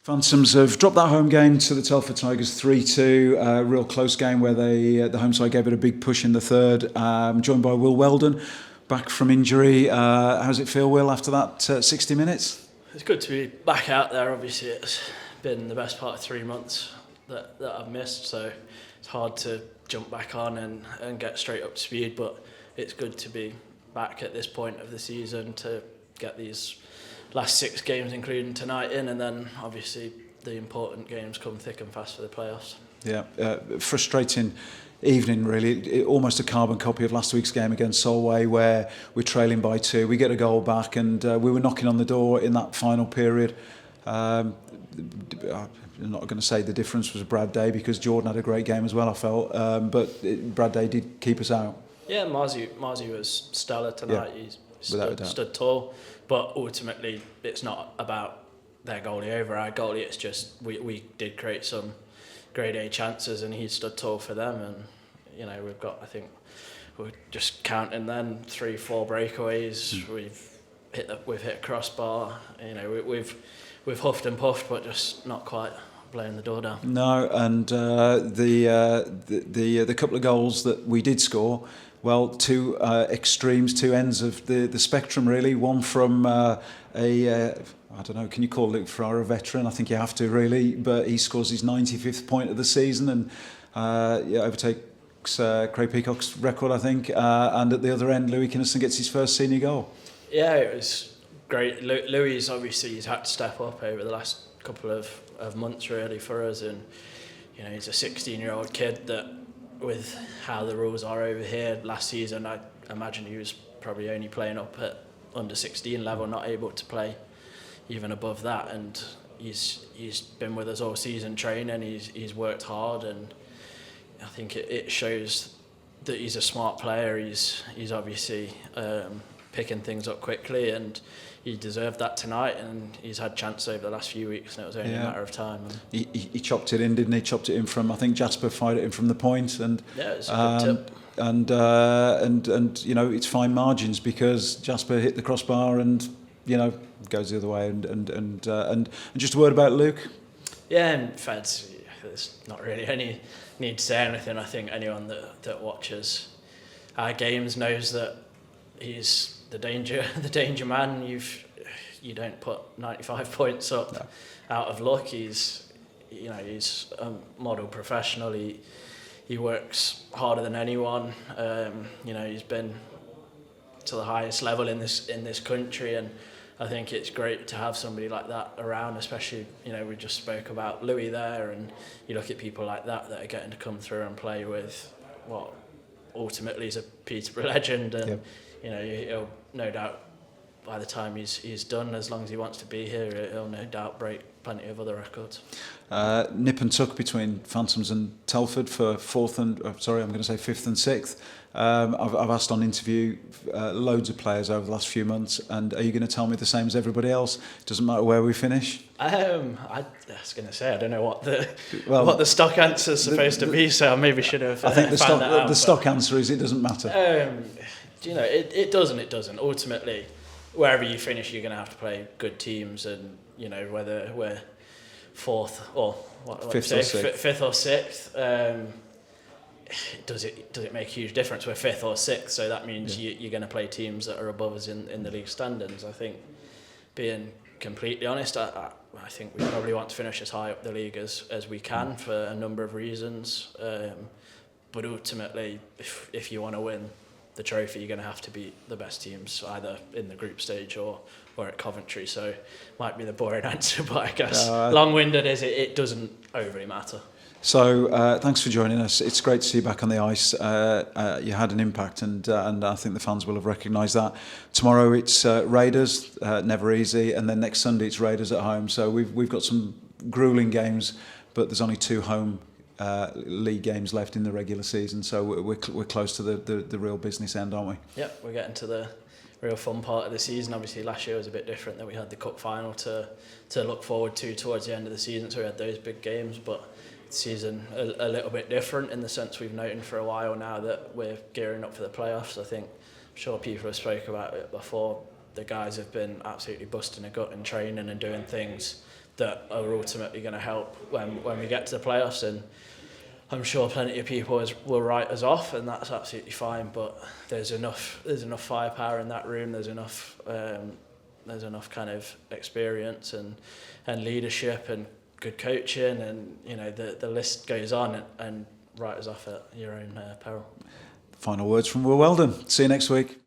Phantoms have dropped that home game to the Telford Tigers 3-2. Real close game where the home side gave it a big push in the third. Joined by Will Weldon, back from injury. How does it feel, Will, after that 60 minutes? It's good to be back out there. Obviously, it's been the best part of 3 months that I've missed, so it's hard to jump back on and get straight up to speed, but it's good to be back at this point of the season to get these last 6 games, including tonight, in, and then obviously the important games come thick and fast for the playoffs. Yeah, frustrating evening really. Almost a carbon copy of last week's game against Solway, where we're trailing by 2. We get a goal back, and we were knocking on the door in that final period. I'm not going to say the difference was Brad Day, because Jordan had a great game as well, I felt. But Brad Day did keep us out. Yeah, Marzi was stellar tonight. Yeah, He stood tall, but ultimately it's not about their goalie over our goalie. It's just we did create some grade A chances, and he stood tall for them. And we've got, I think we're just counting then 3-4 breakaways. We've hit a crossbar. We've huffed and puffed, but just not quite blowing the door down. No, and the couple of goals that we did score, well, 2 extremes, 2 ends of the spectrum really. One from I don't know, can you call Luke Farrar a veteran? I think you have to really, but he scores his 95th point of the season and overtakes Craig Peacock's record, I think. And at the other end, Louis Kinnison gets his first senior goal. Yeah, it was great. Louis, obviously, he's had to step up over the last couple of months really for us, and he's a 16-year-old kid that, with how the rules are over here, last season I imagine he was probably only playing up at under 16 level, not able to play even above that, and he's been with us all season training. He's worked hard, and I think it shows that he's a smart player. He's obviously picking things up quickly, and he deserved that tonight, and he's had chance over the last few weeks, and it was only a matter of time. He chopped it in, didn't he? Chopped it in from, I think Jasper fired it in from the point, and yeah, it's a good tip. And it's fine margins, because Jasper hit the crossbar and goes the other way. And just a word about Luke. Yeah, and Feds, there's not really any need to say anything. I think anyone that watches our games knows that he's the danger man. You don't put 95 points up out of luck. He's a model professional. He works harder than anyone. He's been to the highest level in this country, and I think it's great to have somebody like that around, especially, we just spoke about Louis there, and you look at people like that are getting to come through and play with what ultimately is a Peterborough legend, and he'll no doubt, by the time he's done, as long as he wants to be here, he'll no doubt break plenty of other records. Nip and tuck between Phantoms and Telford for fifth and sixth. I've asked on interview loads of players over the last few months, and are you going to tell me the same as everybody else? Doesn't matter where we finish. I was going to say, I don't know what the stock answer is supposed to be, so I maybe should have. I think the stock answer is it doesn't matter. It doesn't. Ultimately, wherever you finish, you're going to have to play good teams, and whether we're fourth or fifth or sixth. Does it make a huge difference? We're fifth or sixth, so that means you're going to play teams that are above us in the league standings. I think, being completely honest, I think we probably want to finish as high up the league as we can for a number of reasons. But ultimately, if you want to win the trophy, you're going to have to beat the best teams, either in the group stage or at Coventry. So might be the boring answer, but I guess long-winded is it doesn't overly matter. So thanks for joining us. It's great to see you back on the ice. You had an impact, and I think the fans will have recognised that. Tomorrow it's Raiders, never easy, and then next Sunday it's Raiders at home. So we've got some gruelling games, but there's only 2 home league games left in the regular season. So we're close to the real business end, aren't we? Yeah, we're getting to the real fun part of the season. Obviously last year was a bit different, that we had the cup final to look forward to towards the end of the season, so we had those big games, but season a little bit different in the sense we've known for a while now that we're gearing up for the playoffs. I think, I'm sure people have spoke about it before, the guys have been absolutely busting a gut in training and doing things that are ultimately going to help when we get to the playoffs. And I'm sure plenty of people will write us off, and that's absolutely fine. But there's enough firepower in that room. There's enough kind of experience and leadership and good coaching, and the list goes on, and write us off at your own peril. Final words from Will Weldon. See you next week.